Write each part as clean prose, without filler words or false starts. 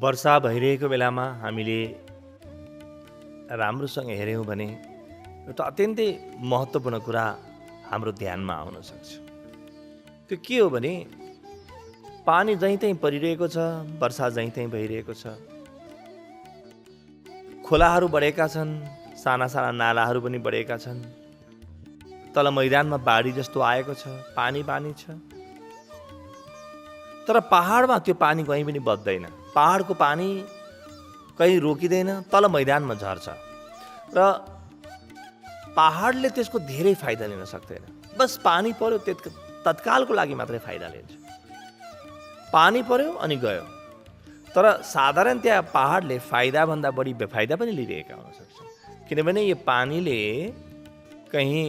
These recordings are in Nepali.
वर्षा भइरहेको बेलामा हामीले राम्रोसँग हेऱ्यौँ भने एउटा अत्यन्तै महत्त्वपूर्ण कुरा हाम्रो ध्यानमा आउन सक्छ। त्यो के हो भने पानी जहीँतहीँ परिरहेको छ, वर्षा जहीँतहीँ भइरहेको छ, खोलाहरू बढेका छन्, साना साना नालाहरू पनि बढेका छन्, तल मैदानमा बाढी जस्तो आएको छ, पानी पानी छ। तर पहाडमा त्यो पानी कहीँ पनि बग्दैन, पहाडको पानी कहीँ रोकिँदैन, तल मैदानमा झर्छ र पहाडले त्यसको धेरै फाइदा लिन सक्दैन। बस पानी पर्यो तत्कालको लागि मात्रै फाइदा लिन्छ, पानी पर्यो अनि गयो। तर साधारण त्यहाँ पहाडले फाइदाभन्दा बढी बेफाइदा पनि लिइरहेका हुन सक्छ, किनभने यो पानीले कहीँ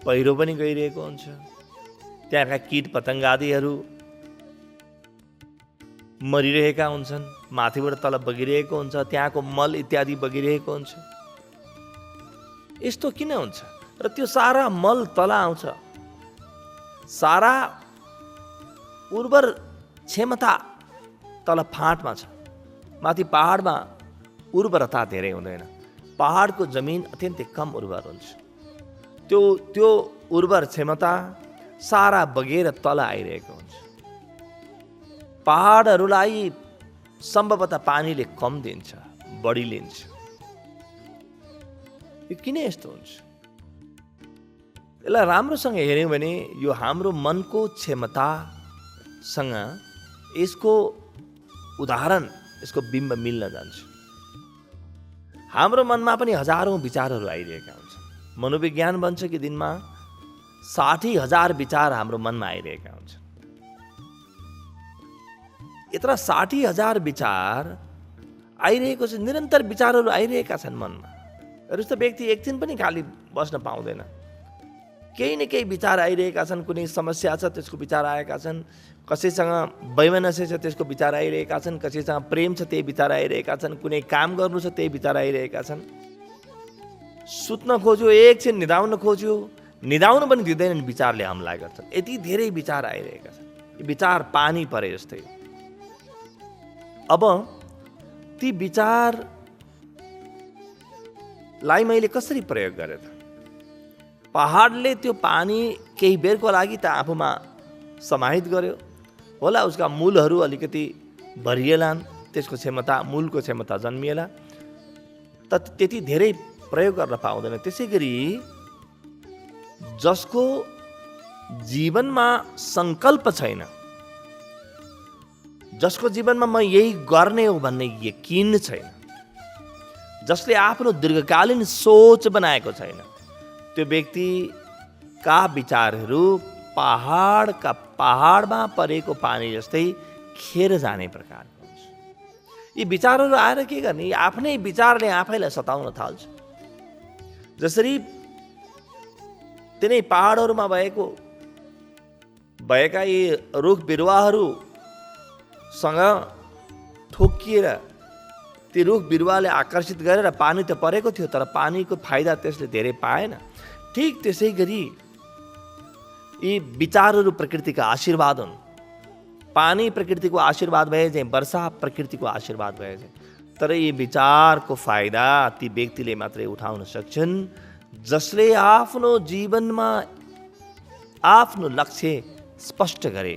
पहिरो पनि गइरहेको हुन्छ, त्यहाँका कीट पतङ्गादिहरू मरिरहेका हुन्छन्, माथिबाट तल बगिरहेको हुन्छ, त्यहाँको मल इत्यादि बगिरहेको हुन्छ। यस्तो किन हुन्छ र त्यो सारा मल तल आउँछ, सारा उर्वर क्षमता तल फाँटमा छ, माथि पहाडमा उर्वरता धेरै हुँदैन, पहाडको जमिन अत्यन्तै कम उर्वर हुन्छ। त्यो उर्वर क्षमता सारा बगेर तल आइरहेको हुन्छ। पहाडहरूलाई सम्भवतः पानीले कम दिन्छ, बढी लिन्छ। यो किन यस्तो हुन्छ? यसलाई राम्रोसँग हेऱ्यौँ भने यो हाम्रो मनको क्षमतासँग यसको उदाहरण, यसको बिम्ब मिल्न जान्छ। हाम्रो मनमा पनि हजारौँ विचारहरू आइरहेका हुन्छन्। मनोविज्ञान भन्छ कि दिनमा 60,000 विचार हाम्रो मनमा आइरहेका हुन्छन्। यत्र 60,000 विचार आइरहेको छ, निरन्तर विचारहरू आइरहेका छन् मनमा। यस्तो व्यक्ति एकदिन पनि खाली बस्न पाउँदैन, केही न केही विचार आइरहेका छन्। कुनै समस्या छ त्यसको विचार आएका छन्, कसैसँग वैमनस्य छ त्यसको विचार आइरहेका छन्, कसैसँग प्रेम छ त्यही विचार आइरहेका छन्, कुनै काम गर्नु छ त्यही विचार आइरहेका छन्। सुत्न खोज्यो, एकछिन निदाउन खोज्यो, निदाउन पनि दिँदैनन्, विचारले हमला गर्छन्। यति धेरै विचार आइरहेका छन्। यी विचार पानी परे जस्तै। अब ती विचारलाई मैले कसरी प्रयोग गरेँ त? पहाडले त्यो पानी केही बेरको लागि त आफूमा समाहित गर्यो होला, उसका मूलहरू अलिकति भरिएलान्, त्यसको क्षमता, मूलको क्षमता जन्मिएला, त्यति धेरै प्रयोग गर्न पाउँदैन। त्यसै गरी जसको जीवनमा सङ्कल्प छैन, जसको जीवनमा म यही गर्ने हो भन्ने यकिन छैन, जसले आफ्नो दीर्घकालीन सोच बनाएको छैन, त्यो व्यक्तिका विचारहरू पहाडमा परेको पानी जस्तै खेर जाने प्रकारको हुन्छ। यी विचारहरू आएर के गर्ने? यी आफ्नै विचारले आफैलाई सताउन थाल्छ। जसरी तिनै पहाडहरूमा भएका यी रुख बिरुवाहरूसँग ठोकिएर ती रुख बिरुवाले आकर्षित गरेर पानी त परेको थियो, तर पानीको फाइदा त्यसले धेरै पाएन। ठिक त्यसै गरी यी विचारहरू प्रकृतिका आशीर्वाद हुन्। पानी प्रकृतिको आशीर्वाद भए चाहिँ, वर्षा प्रकृतिको आशीर्वाद भए चाहिँ, तर यी विचारको फाइदा ती व्यक्तिले मात्रै उठाउन सक्छन् जसले आफ्नो जीवनमा आफ्नो लक्ष्य स्पष्ट गरे,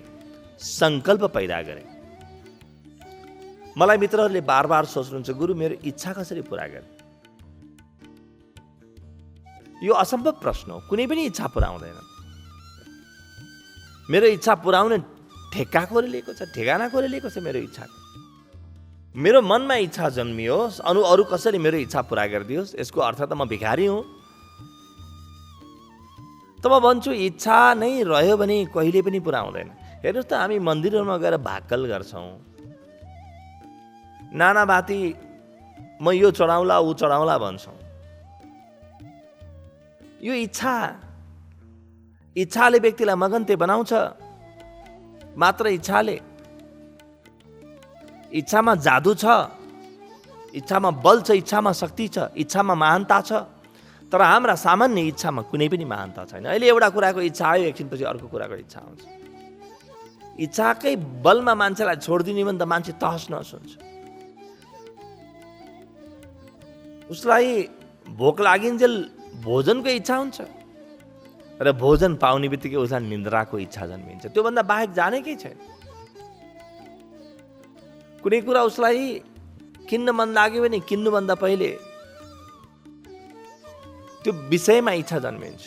सङ्कल्प पैदा गरे। मलाई मित्रहरूले बार बार सोच्नुहुन्छ, गुरु मेरो इच्छा कसरी पुरा गर्ने? यो असम्भव प्रश्न हो, कुनै पनि इच्छा पुरा हुँदैन। मेरो इच्छा पुराउने ठेक्का कोले लिएको छ, ठेगाना कोले लिएको छ मेरो इच्छा? मेरो मनमा इच्छा जन्मियोस्, अरू कसैले मेरो इच्छा पुरा गरिदियोस्, यसको अर्थ त म भिखारी हुँ। त म भन्छु इच्छा नै रह्यो भने कहिले पनि पुरा हुँदैन। हेर्नुहोस् त, हामी मन्दिरहरूमा गएर भाकल गर्छौँ, नानाभाती म यो चढाउँला ऊ चढाउँला भन्छौँ। यो इच्छाले व्यक्तिलाई मगन्ते बनाउँछ। मात्र इच्छामा जादु छ, इच्छामा बल छ, इच्छामा शक्ति छ, इच्छामा महानता छ। तर हाम्रा सामान्य इच्छामा कुनै पनि महानता छैन। अहिले एउटा कुराको इच्छा आयो, एकछिनपछि अर्को कुराको इच्छा आउँछ। इच्छाकै बलमा मान्छेलाई छोडिदिने भने त मान्छे तहस नहस हुन्छ। उसलाई भोक लागिन्जेल भोजनको इच्छा हुन्छ र भोजन पाउने बित्तिकै उसलाई निन्द्राको इच्छा जन्मिन्छ। त्योभन्दा बाहेक जानेकै छैन। कुनै कुरा उसलाई किन्न मन लाग्यो भने किन्नुभन्दा पहिले त्यो विषयमा इच्छा जन्मिन्छ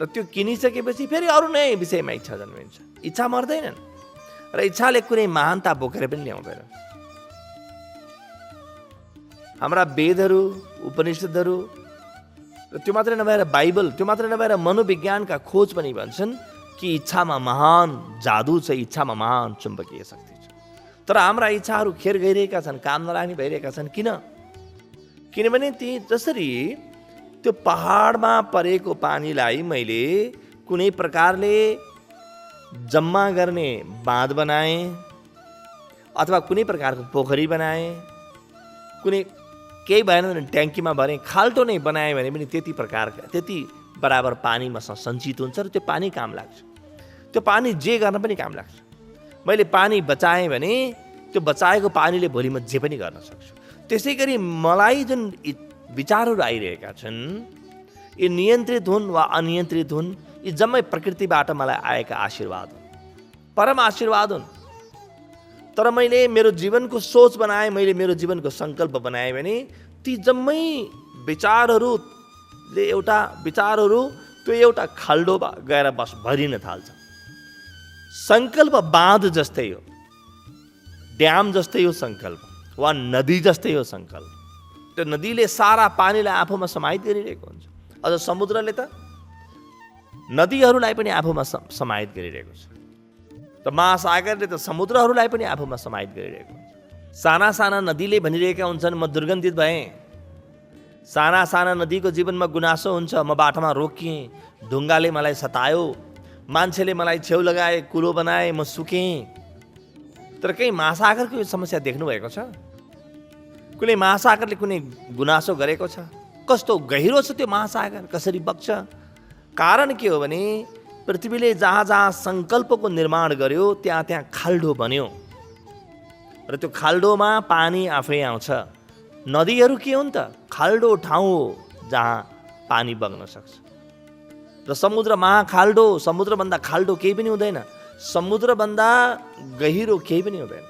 र त्यो किनिसकेपछि फेरि अरू नै विषयमा इच्छा जन्मिन्छ। इच्छा मर्दैनन् र इच्छाले कुनै महानता बोकेर पनि ल्याउँदैन। हाम्रा वेदहरू, उपनिषदहरू र त्यो मात्रै नभएर बाइबल, त्यो मात्रै नभएर मनोविज्ञानका खोज पनि भन्छन् कि इच्छामा महान जादु छ, इच्छामा महान चुम्बकीय शक्ति छ। तर हाम्रा इच्छाहरू खेर गइरहेका छन्, काम नलाग्ने भइरहेका छन्। किनभने ती जसरी त्यो पहाडमा परेको पानीलाई मैले कुनै प्रकारले जम्मा गर्ने बाँध बनाएँ अथवा कुनै प्रकारको पोखरी बनाएँ, कुनै केही भएन भने ट्याङ्कीमा भरे, खाल्टो नै बनाएँ भने पनि त्यति बराबर पानीमा सञ्चित हुन्छ र त्यो पानी काम लाग्छ। त्यो पानी जे गर्न पनि काम लाग्छ। मैले पानी बचाएँ भने त्यो बचाएको पानीले भोलि म जे पनि गर्न सक्छु। त्यसै गरी मलाई जुन विचारहरू आइरहेका छन्, यी नियन्त्रित हुन् वा अनियन्त्रित हुन्, यी जम्मै प्रकृतिबाट मलाई आएका आशीर्वाद हुन्, परम आशीर्वाद हुन्। तर मैले मेरो जीवनको सोच बनाएँ, मैले मेरो जीवनको सङ्कल्प बनाएँ भने ती जम्मै विचारहरू त्यो एउटा खाल्डोमा गएर बस भरिन थाल्छ। सङ्कल्प बाँध जस्तै हो, ड्याम जस्तै हो सङ्कल्प, वा नदी जस्तै हो सङ्कल्प। त्यो नदीले सारा पानीलाई आफूमा समाहित गरिरहेको हुन्छ। अझ समुद्रले त नदीहरूलाई पनि आफूमा समाहित गरिरहेको छ। त महासागरले त समुद्रहरूलाई पनि आफूमा समाहित गरिरहेको हुन्छ। साना साना नदीले भनिरहेका हुन्छन्, म दुर्गन्धित भएँ। साना साना नदीको जीवनमा गुनासो हुन्छ, म बाटोमा रोकिएँ, ढुङ्गाले मलाई सतायो, मान्छेले मलाई छेउ लगाए, कुलो बनाए, म सुकेँ। तर कहीँ महासागरको यो समस्या देख्नुभएको छ? कुनै महासागरले कुनै गुनासो गरेको छ? कस्तो गहिरो छ त्यो महासागर, कसरी बग्छ? कारण के हो भने पृथ्वीले जहाँ जहाँ सङ्कल्पको निर्माण गर्यो त्यहाँ त्यहाँ खाल्डो बन्यो र त्यो खाल्डोमा पानी आफै आउँछ। नदीहरू के हुन् त? खाल्डो ठाउँ हो जहाँ पानी बग्न सक्छ। र समुद्र महाखाल्डो, समुद्रभन्दा खाल्डो केही पनि हुँदैन, समुद्रभन्दा गहिरो केही पनि हुँदैन।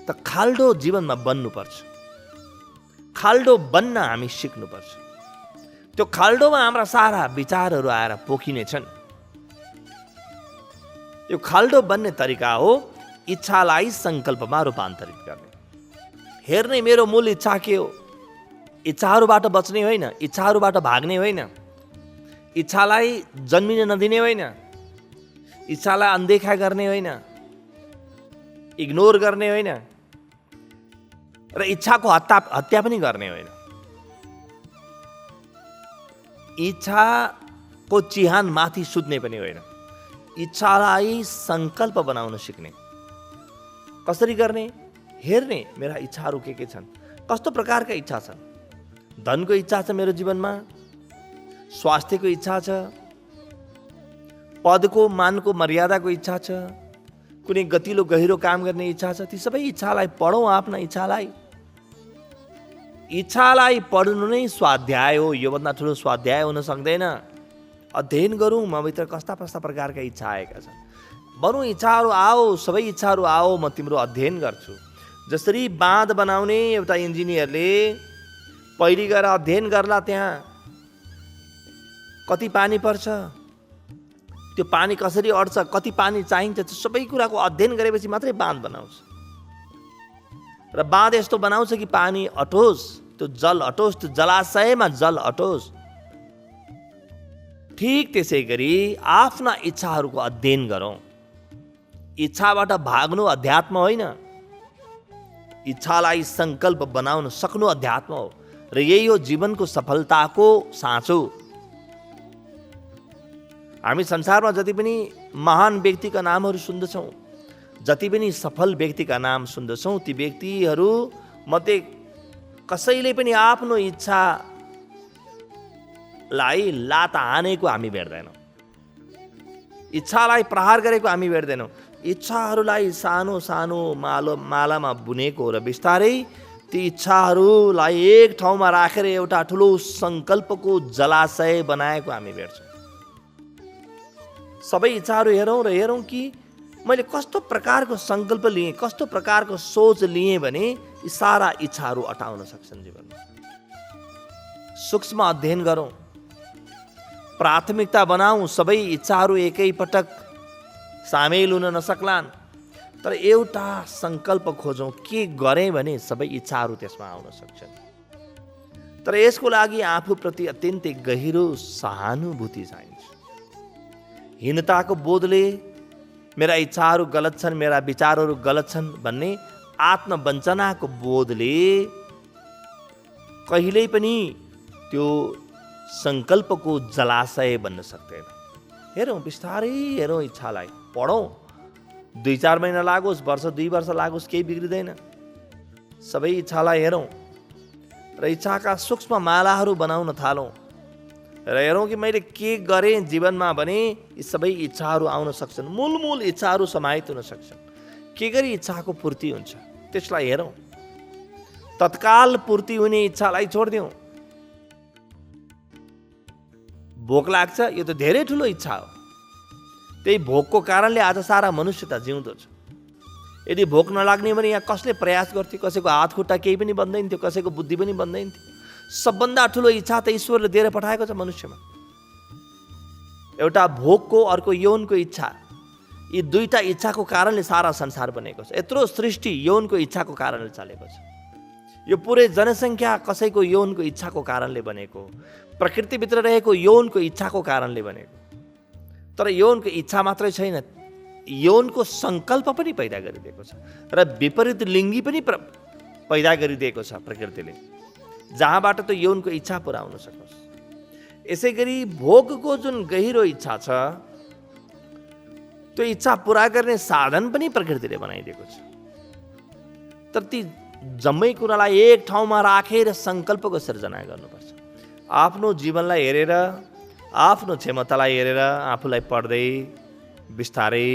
त खाल्डो जीवनमा बन्नुपर्छ। खाल्डो बन्न हामी सिक्नुपर्छ। त्यो खाल्डोमा हाम्रा सारा विचारहरू आएर पोखिनेछन्। यो खाल्डो बन्ने तरिका हो इच्छालाई सङ्कल्पमा रूपान्तरित गर्ने। हेर्ने मेरो मूल इच्छा के हो? इच्छाहरूबाट बच्ने होइन, इच्छाहरूबाट भाग्ने होइन, इच्छालाई जन्मिन नदिने होइन, इच्छालाई अनदेखा गर्ने होइन, इग्नोर गर्ने होइन र इच्छाको हत्या पनि गर्ने होइन। इच्छाको चिहान माथि सुत्ने पनि होइन। इच्छालाई सङ्कल्प बनाउन सिक्ने। कसरी गर्ने? हेर्ने मेरा इच्छाहरू के छन्, कस्तो प्रकारका इच्छा छन्। धनको इच्छा छ मेरो जीवनमा, स्वास्थ्यको इच्छा छ, पदको मानको मर्यादाको इच्छा छ, कुनै गतिलो गहिरो काम गर्ने इच्छा छ। ती सबै इच्छालाई पढौँ। आफ्ना इच्छालाई पढ्नु नै स्वाध्याय हो। योभन्दा ठुलो स्वाध्याय हुन सक्दैन। अध्ययन गरौँ मभित्र कस्ता कस्ता प्रकारका इच्छा आएका छन्। बरु इच्छाहरू आओ, सबै इच्छाहरू आओ, म तिम्रो अध्ययन गर्छु। जसरी बाँध बनाउने एउटा इन्जिनियरले पहिले गएर अध्ययन गर्ला त्यहाँ कति पानी पर्छ, त्यो पानी कसरी अट्छ, कति पानी चाहिन्छ, त्यो सबै कुराको अध्ययन गरेपछि मात्रै बाँध बनाउँछ। र बाँध यस्तो बनाउँछ कि पानी अटोस्, त्यो जल अटोस्, त्यो जलाशयमा जल अटोस्। ठिक त्यसै गरी आफ्ना इच्छाहरूको अध्ययन गरौँ। इच्छाबाट भाग्नु अध्यात्म होइन, इच्छालाई सङ्कल्प बनाउन सक्नु अध्यात्म हो। र यही हो जीवनको सफलताको साँचो। हामी संसारमा जति पनि महान व्यक्तिका नामहरू सुन्दछौँ, जति पनि सफल व्यक्तिका नाम सुन्दछौँ, ती व्यक्तिहरू मध्ये कसैले पनि आफ्नो इच्छालाई लात हानेको हामी भेट्दैनौँ। इच्छालाई प्रहार गरेको हामी भेट्दैनौँ। इच्छाहरूलाई सानो सानो मालामा बुनेको र बिस्तारै ती इच्छाहरूलाई एक ठाउँमा राखेर एउटा ठुलो सङ्कल्पको जलाशय बनाएको हामी भेट्छौँ। सबै इच्छाहरू हेरौँ र हेरौँ कि मैले कस्तो प्रकारको सङ्कल्प लिएँ, कस्तो प्रकारको सोच लिएँ भने यी सारा इच्छाहरू अटाउन सक्छन् जीवनमा। सूक्ष्म अध्ययन गरौँ, प्राथमिकता बनाऊ। सबै इच्छाहरू एकै पटक सामेल हुन नसक्लान्, तर एउटा सङ्कल्प खोजौँ, के गरेँ भने सबै इच्छाहरू त्यसमा आउन सक्छन्। तर यसको लागि आफूप्रति अत्यन्तै गहिरो सहानुभूति चाहिन्छ। हीनताको बोधले मेरा इच्छाहरू गलत छन्, मेरा विचारहरू गलत छन् भन्ने आत्मवञ्चनाको बोधले कहिल्यै पनि त्यो सङ्कल्पको जलाशय बन्न सक्दैन। हेरौँ, बिस्तारै हेरौँ, इच्छालाई पढौँ। 2-4 महिना लागोस्, वर्ष 2 वर्ष लागोस्, केही बिग्रिँदैन। सबै इच्छालाई हेरौँ र इच्छाका सूक्ष्म मालाहरू बनाउन थालौँ र हेरौँ कि मैले के गरेँ जीवनमा भने यी सबै इच्छाहरू आउन सक्छन्। मूल इच्छाहरू समाहित हुन सक्छन्। के गरी इच्छाको पूर्ति हुन्छ त्यसलाई हेरौँ। तत्काल पूर्ति हुने इच्छालाई छोडिदिउँ। भोक लाग्छ, यो त धेरै ठुलो इच्छा हो। त्यही भोकको कारणले आज सारा मनुष्यता जिउँदो छ। यदि भोक नलाग्ने भने यहाँ कसले प्रयास गर्थ्यो? कसैको हात खुट्टा केही पनि बन्दैन थियो, कसैको बुद्धि पनि बन्दैन थियो। सबभन्दा ठुलो इच्छा त ईश्वरले दिएर पठाएको छ मनुष्यमा। एउटा भोकको, अर्को यौनको इच्छा। यी दुईटा इच्छाको कारणले सारा संसार बनेको छ। यत्रो सृष्टि यौनको इच्छाको कारणले चलेको छ। यो पुरै जनसङ्ख्या कसैको यौनको इच्छाको कारणले बनेको, प्रकृतिभित्र रहेको यौनको इच्छाको कारणले बनेको। तर यौनको इच्छा मात्रै छैन, यौनको सङ्कल्प पनि पैदा गरिदिएको छ र विपरीत लिङ्गी पनि पैदा गरिदिएको छ प्रकृतिले, जहाँबाट त यौनको इच्छा पुरा हुन सकोस्। यसै गरी भोगको जुन गहिरो इच्छा छ, त्यो इच्छा पुरा गर्ने साधन पनि प्रकृतिले बनाइदिएको छ। तर ती जम्मै कुरालाई एक ठाउँमा राखेर सङ्कल्पको सिर्जना गर्नुपर्छ। आफ्नो जीवनलाई हेरेर, आफ्नो क्षमतालाई हेरेर आफूलाई पढ्दै बिस्तारै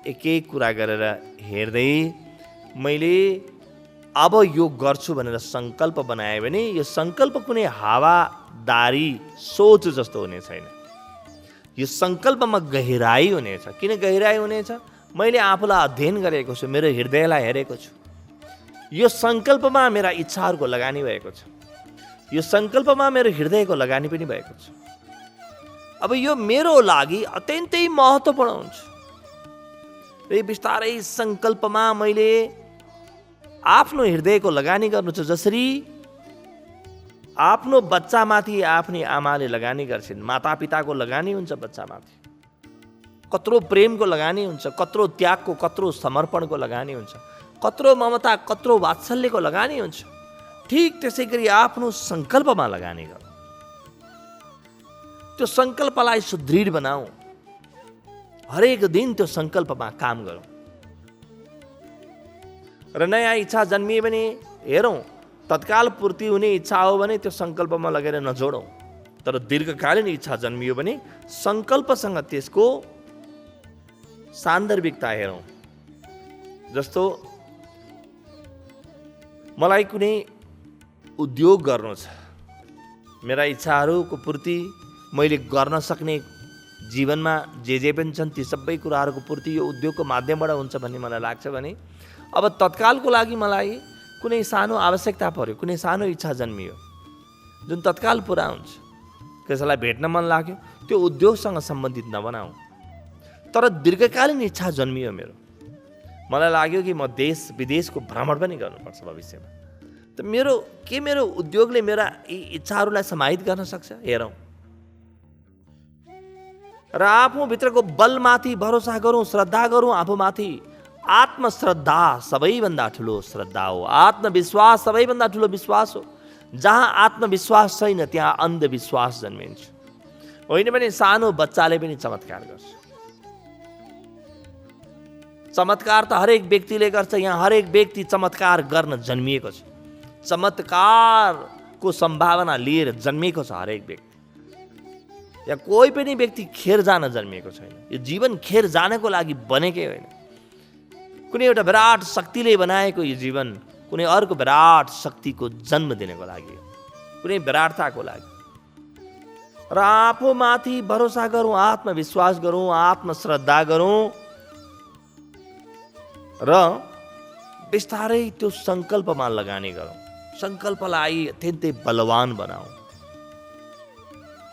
एक एक कुरा गरेर हेर्दै मैले अब यो गर्छु भनेर सङ्कल्प बनाएँ भने यो सङ्कल्प कुनै हावादारी सोच जस्तो हुने छैन। यो सङ्कल्पमा गहिराई हुनेछ। किन गहिराई हुनेछ? मैले आफूलाई अध्ययन गरेको छु, मेरो हृदयलाई हेरेको छु। यो सङ्कल्पमा मेरा इच्छाहरूको लगानी भएको छ। यो सङ्कल्पमा मेरो हृदयको लगानी पनि भएको छ। अब यो मेरो लागि अत्यन्तै महत्त्वपूर्ण हुन्छ। र बिस्तारै सङ्कल्पमा मैले आफ्नो हृदयको लगानी गर्नु छ। जसरी आफ्नो बच्चामाथि आफ्नी आमाले लगानी गर्छिन्, मातापिताको लगानी हुन्छ बच्चामाथि। कत्रो प्रेमको लगानी हुन्छ, कत्रो त्यागको, कत्रो समर्पणको लगानी हुन्छ, कत्रो ममता, कत्रो वात्सल्यको लगानी हुन्छ। ठिक त्यसै गरी आफ्नो सङ्कल्पमा लगानी गरौँ। त्यो सङ्कल्पलाई सुदृढ बनाऊ। हरेक दिन त्यो सङ्कल्पमा काम गरौँ। र नयाँ इच्छा जन्मिए भने हेरौँ, तत्काल पूर्ति हुने इच्छा हो भने त्यो सङ्कल्पमा लगेर नजोडौँ। तर दीर्घकालीन इच्छा जन्मियो भने सङ्कल्पसँग त्यसको सान्दर्भिकता हेरौँ। जस्तो मलाई कुनै उद्योग गर्नु छ, मेरा इच्छाहरूको पूर्ति मैले गर्न सक्ने जीवनमा जे पनि छन् ती सबै कुराहरूको पूर्ति यो उद्योगको माध्यमबाट हुन्छ भन्ने मलाई लाग्छ भने अब तत्कालको लागि मलाई कुनै सानो आवश्यकता पर्यो, कुनै सानो इच्छा जन्मियो जुन तत्काल पुरा हुन्छ, कसैलाई भेट्न मन लाग्यो, त्यो उद्योगसँग सम्बन्धित नबनाऊ। तर दीर्घकालीन इच्छा जन्मियो मेरो, मलाई लाग्यो कि म देश विदेशको भ्रमण पनि गर्नुपर्छ भविष्यमा, त मेरो उद्योगले मेरा यी इच्छाहरूलाई समाहित गर्न सक्छ? हेरौँ। र आफूभित्रको बलमाथि भरोसा गरौँ, श्रद्धा गरौँ आफूमाथि। आत्मश्रद्धा सबैभन्दा ठुलो श्रद्धा हो। आत्मविश्वास सबैभन्दा ठुलो विश्वास हो। जहाँ आत्मविश्वास छैन त्यहाँ अन्धविश्वास जन्मिन्छ। होइन भने सानो बच्चाले पनि चमत्कार गर्छ। चमत्कार त हरेक व्यक्तिले गर्छ। यहाँ हरेक व्यक्ति चमत्कार गर्न जन्मिएको छ। चमत्कारको सम्भावना लिएर जन्मिएको छ हरेक व्यक्ति। या कोही पनि व्यक्ति खेर जान जन्मिएको छैन। यो जीवन खेर जानको लागि बनेकै होइन। कुनै एउटा विराट शक्तिले बनाएको यो जीवन कुनै अर्को विराट शक्तिको जन्म दिनको लागि हो, कुनै विराटताको लागि। र आफूमाथि भरोसा गरौँ, आत्मविश्वास गरौँ, आत्मश्रद्धा गरौँ र बिस्तारै त्यो सङ्कल्पमा लगानी गरौँ। सङ्कल्पलाई अत्यन्तै बलवान बनाऊ।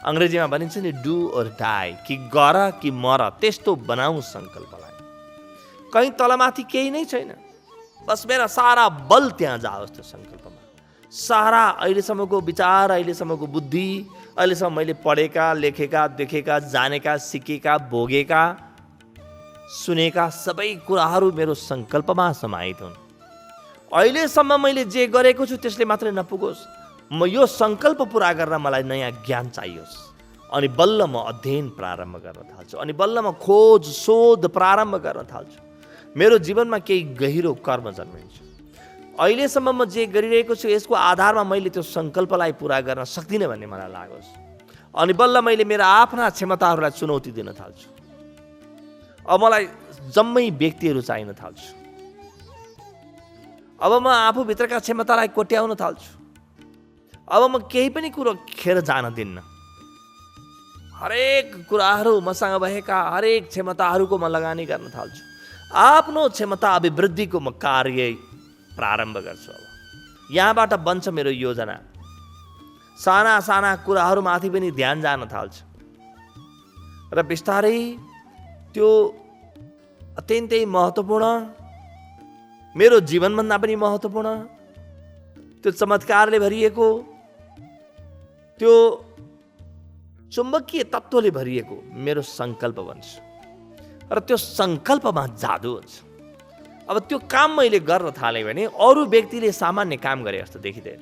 अङ्ग्रेजीमा भनिन्छ नि डु ओर डाई, कि गर कि मर, त्यस्तो बनाऊ सङ्कल्पलाई। कहीँ तलमाथि केही नै छैन, बस मेरा सारा बल त्यहाँ जाओस् त्यो सङ्कल्पमा। सारा अहिलेसम्मको विचार, अहिलेसम्मको बुद्धि, अहिलेसम्म मैले पढेका, लेखेका, देखेका, जानेका, सिकेका, भोगेका, सुनेका सबै कुराहरू मेरो सङ्कल्पमा समाहित हुन्। अहिलेसम्म मैले जे गरेको छु त्यसले मात्रै नपुगोस्, म यो सङ्कल्प पुरा गर्न मलाई नयाँ ज्ञान चाहियोस्। अनि बल्ल म अध्ययन प्रारम्भ गर्न थाल्छु, अनि बल्ल म खोज शोध प्रारम्भ गर्न थाल्छु। मेरो जीवनमा केही गहिरो कर्म जन्मिन्छ। अहिलेसम्म म जे गरिरहेको छु यसको आधारमा मैले त्यो सङ्कल्पलाई पुरा गर्न सक्दिनँ भन्ने मलाई लागोस्। अनि बल्ल मैले मेरा आफ्ना क्षमताहरूलाई चुनौती दिन थाल्छु। अब मलाई जम्मै व्यक्तिहरू चाहिन थाल्छु। अब म आफूभित्रका क्षमतालाई कोट्याउन थाल्छु। अब म केही पनि कुरो खेर जान दिन्न। हरेक कुराहरू मसँग भएका हरेक क्षमताहरूको म लगानी गर्न थाल्छु। आफ्नो क्षमता अभिवृद्धिको म कार्य प्रारम्भ गर्छु। अब यहाँबाट बन्छ मेरो योजना। साना साना कुराहरूमाथि पनि ध्यान जान थाल्छ र बिस्तारै त्यो अत्यन्तै महत्त्वपूर्ण, मेरो जीवनभन्दा पनि महत्त्वपूर्ण, त्यो चमत्कारले भरिएको, त्यो चुम्बकीय तत्त्वले भरिएको मेरो सङ्कल्प बन्छ र त्यो सङ्कल्पमा जादु हुन्छ। अब त्यो काम मैले गर्न थालेँ भने अरू व्यक्तिले सामान्य काम गरे जस्तो देखिँदैन।